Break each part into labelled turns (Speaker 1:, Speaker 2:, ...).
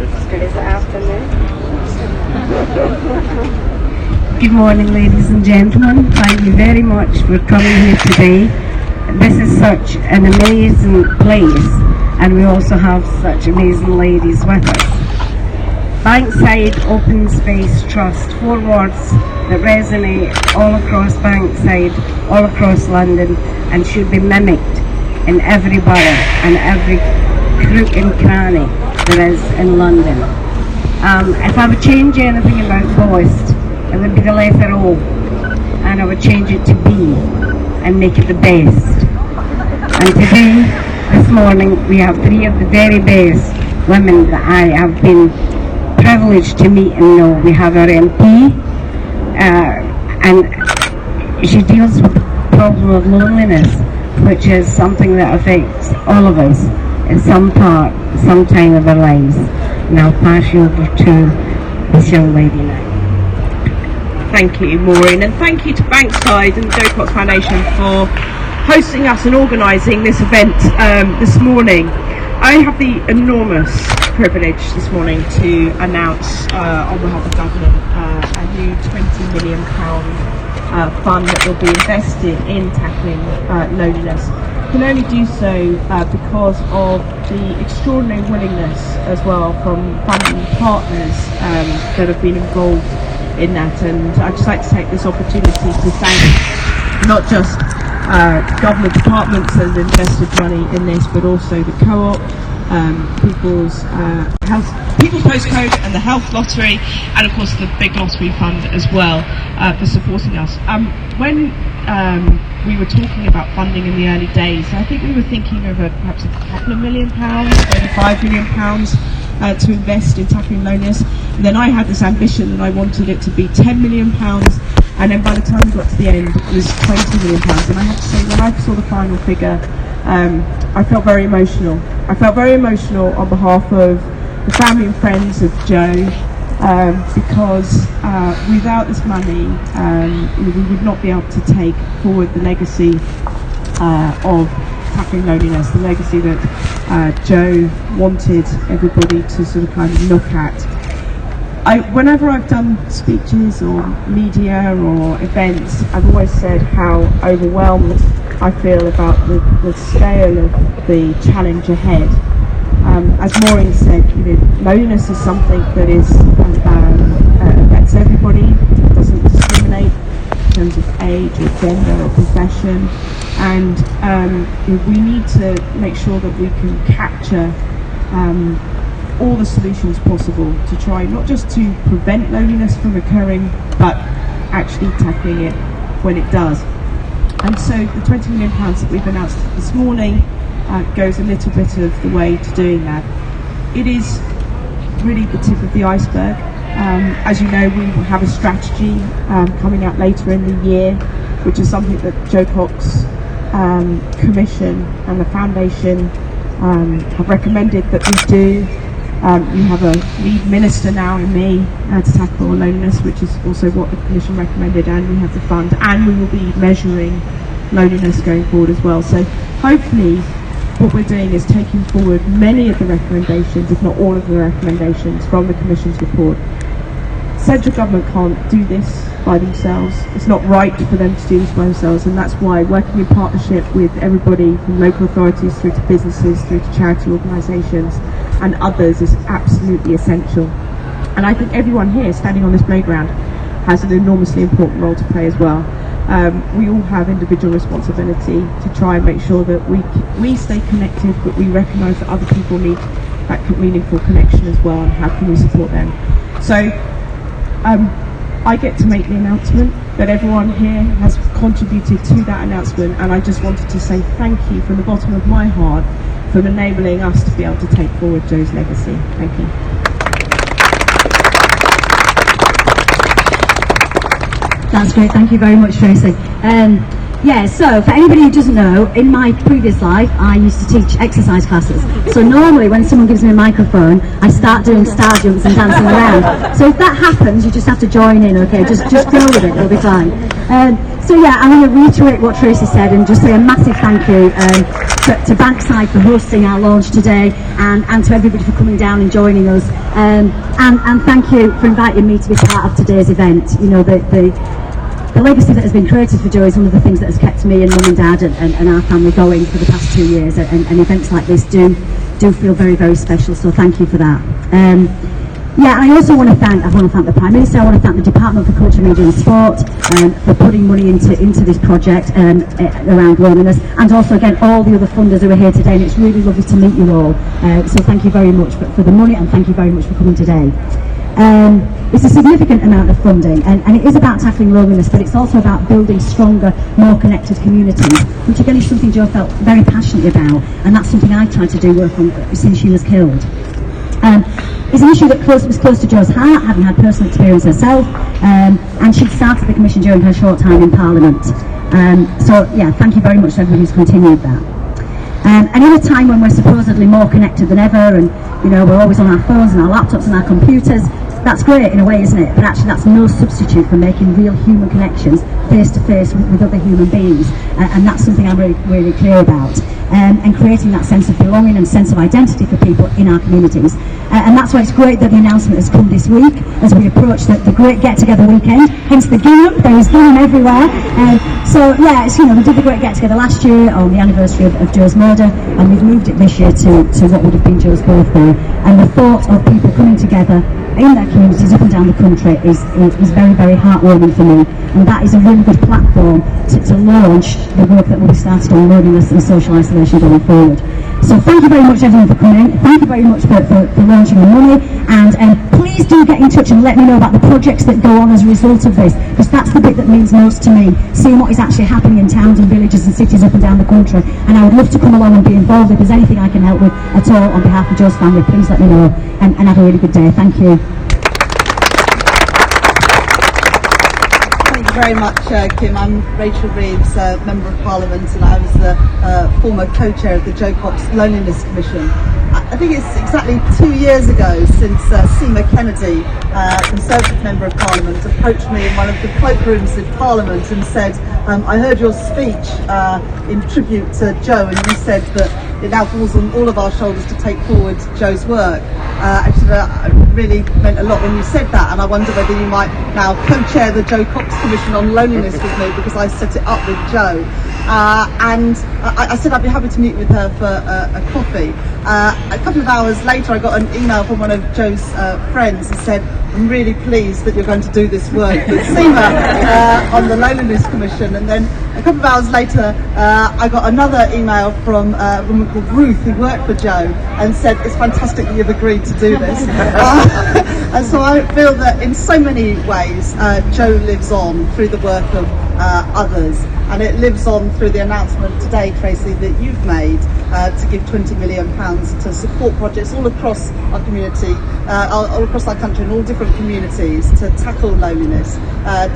Speaker 1: Good afternoon.
Speaker 2: Good morning, ladies and gentlemen. Thank you very much for coming here today. This is such an amazing place, and we also have such amazing ladies with us. Bankside Open Space Trust, 4 words that resonate all across Bankside, all across London, and should be mimicked in every borough and every crook and cranny there is in London. If I would change anything about Boist, it would be the letter O, and I would change it to B and make it the best. And today, this morning, we have 3 of the very best women that I have been privileged to meet and know. We have our MP, and she deals with the problem of loneliness, which is something that affects all of us in some part, some time of our lives. And I'll pass you over to this young lady now.
Speaker 3: Thank you, Maureen, and thank you to Bankside and the Joe Cox Foundation for hosting us and organising this event this morning. I have the enormous privilege this morning to announce on behalf of the government a new £20 million fund that will be invested in tackling loneliness. We can only do so because of the extraordinary willingness as well from funding partners that have been involved in that, and I'd just like to take this opportunity to thank not just government departments that have invested money in this, but also the Co-op, People's Postcode and the Health Lottery, and of course the Big Lottery Fund as well for supporting us. When we were talking about funding in the early days, I think we were thinking of perhaps a couple of £1 million, maybe £5 million to invest in tackling loneliness. And then I had this ambition that I wanted it to be £10 million, and then by the time we got to the end it was £20 million. And I have to say, when I saw the final figure, I felt very emotional. I felt very emotional on behalf of the family and friends of Joe, because without this money we would not be able to take forward the legacy of tackling loneliness, the legacy that Joe wanted everybody to sort of kind of look at. Whenever I've done speeches or media or events, I've always said how overwhelmed I feel about the scale of the challenge ahead. As Maureen said, loneliness is something that affects everybody. It doesn't discriminate in terms of age or gender or profession, and we need to make sure that we can capture all the solutions possible to try not just to prevent loneliness from occurring, but actually tackling it when it does. And so the £20 million that we've announced this morning goes a little bit of the way to doing that. It is really the tip of the iceberg. As you know, we have a strategy coming out later in the year, which is something that Joe Cox Commission and the Foundation have recommended that we do. We have a lead minister now in me to tackle loneliness, which is also what the Commission recommended, and we have the fund, and we will be measuring loneliness going forward as well. So hopefully what we're doing is taking forward many of the recommendations, if not all of the recommendations from the Commission's report. Central government can't do this by themselves. It's not right for them to do this by themselves, and that's why working in partnership with everybody from local authorities through to businesses, through to charity organisations and others is absolutely essential. And I think everyone here standing on this playground has an enormously important role to play as well. We all have individual responsibility to try and make sure that we stay connected, but we recognise that other people need that meaningful connection as well, and how can we support them. So I get to make the announcement, but everyone here has contributed to that announcement, and I just wanted to say thank you from the bottom of my heart for enabling us to be able to take forward Joe's legacy. Thank you.
Speaker 4: That's great, thank you very much, Tracy.
Speaker 1: Yeah, so for anybody who doesn't know, in my previous life, I used to teach exercise classes. So normally when someone gives me a microphone, I start doing star jumps and dancing around. So if that happens, you just have to join in, okay? Just go with it, it'll be fine. So yeah, I want to reiterate what Tracy said and just say a massive thank you to Bankside for hosting our launch today, and to everybody for coming down and joining us. And thank you for inviting me to be part of today's event. You know, the legacy that has been created for Joe is one of the things that has kept me and Mum and Dad and our family going for the past 2 years, and events like this do feel very, very special, so thank you for that. Yeah, I also want to thank the Prime Minister. I want to thank the Department for Culture, Media and Sport for putting money into this project around loneliness, and also again all the other funders who are here today, and it's really lovely to meet you all. So thank you very much for the money, and thank you very much for coming today. It's a significant amount of funding, and it is about tackling loneliness, but it's also about building stronger, more connected communities, which again is something Jo felt very passionately about, and that's something I tried to do work on since she was killed. It's an issue that was close to Jo's heart, having had personal experience herself, and she started the Commission during her short time in Parliament. So yeah, thank you very much to everyone who's continued that. And in a time when we're supposedly more connected than ever, and you know, we're always on our phones and our laptops and our computers, that's great in a way, isn't it? But actually that's no substitute for making real human connections face to face with other human beings, and that's something I'm really, really clear about, and creating that sense of belonging and sense of identity for people in our communities. And that's why it's great that the announcement has come this week as we approach the great get-together weekend, hence the gingham. There is gingham everywhere. So yeah, it's, you know, we did the great get-together last year on the anniversary of Jo's murder, and we've moved it this year to what would have been Jo's birthday. And the thought of people coming together in their communities up and down the country is very, very heartwarming for me, and that is a really good platform to launch the work that will be started on loneliness and social isolation going forward. So thank you very much everyone for coming, thank you very much for launching the money, and please do get in touch and let me know about the projects that go on as a result of this, because that's the bit that means most to me, seeing what is actually happening in towns and villages and cities up and down the country, and I would love to come along and be involved. If there's anything I can help with at all on behalf of Jo's family, please let me know, and have a really good day. Thank you.
Speaker 4: Thank you very much, Kim. I'm Rachel Reeves, Member of Parliament, and I was the former co-chair of the Jo Cox Loneliness Commission. I think it's exactly 2 years ago since Seema Kennedy, Conservative Member of Parliament, approached me in one of the cloakrooms in Parliament and said, I heard your speech in tribute to Jo, and you said that it now falls on all of our shoulders to take forward Jo's work. It really meant a lot when you said that, and I wonder whether you might now co-chair the Jo Cox Commission on Loneliness with me, because I set it up with Jo. And I said I'd be happy to meet with her for a coffee. A couple of hours later I got an email from one of Jo's friends who said, I'm really pleased that you're going to do this work with Seema on the Loneliness Commission. And then a couple of hours later I got another email from a woman called Ruth who worked for Jo and said, it's fantastic that you've agreed to do this. And so I feel that in so many ways Jo lives on through the work of others, and it lives on through the announcement today, Tracy, that you've made to give £20 million to support projects all across our community, all across our country, in all different communities, to tackle loneliness,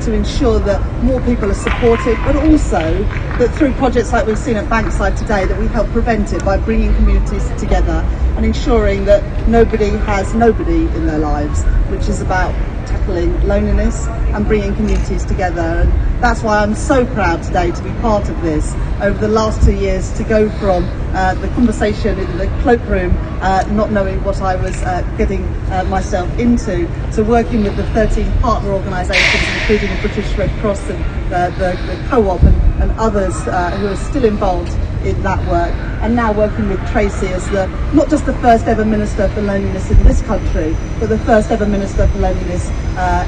Speaker 4: to ensure that more people are supported, but also that through projects like we've seen at Bankside today, that we help prevent it by bringing communities together and ensuring that nobody has nobody in their lives, which is about tackling loneliness and bringing communities together. And that's why I'm so proud today to be part of this over the last 2 years, to go from the conversation in the cloakroom, not knowing what I was getting myself into, to working with the 13 partner organisations, including the British Red Cross and the Co-op and others who are still involved in that work, and now working with Tracy as not just the first ever Minister for Loneliness in this country, but the first ever Minister for Loneliness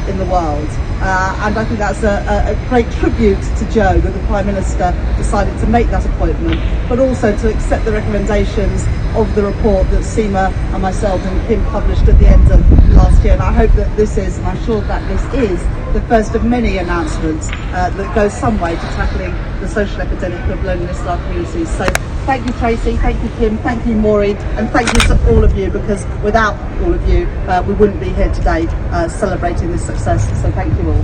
Speaker 4: in the world. And I think that's a great tribute to Jo that the Prime Minister decided to make that appointment, but also to accept the recommendations of the report that Seema and myself and Kim published at the end of last year. And I hope that this is, and I'm sure that this is, the first of many announcements that goes some way to tackling the social epidemic of loneliness in our communities. So thank you, Tracy, thank you, Kim, thank you, Maureen, and thank you to all of you, because without all of you we wouldn't be here today celebrating this success. So thank you all.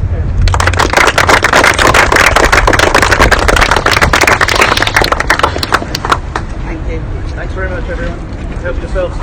Speaker 5: Thanks very much, everyone. Help yourselves.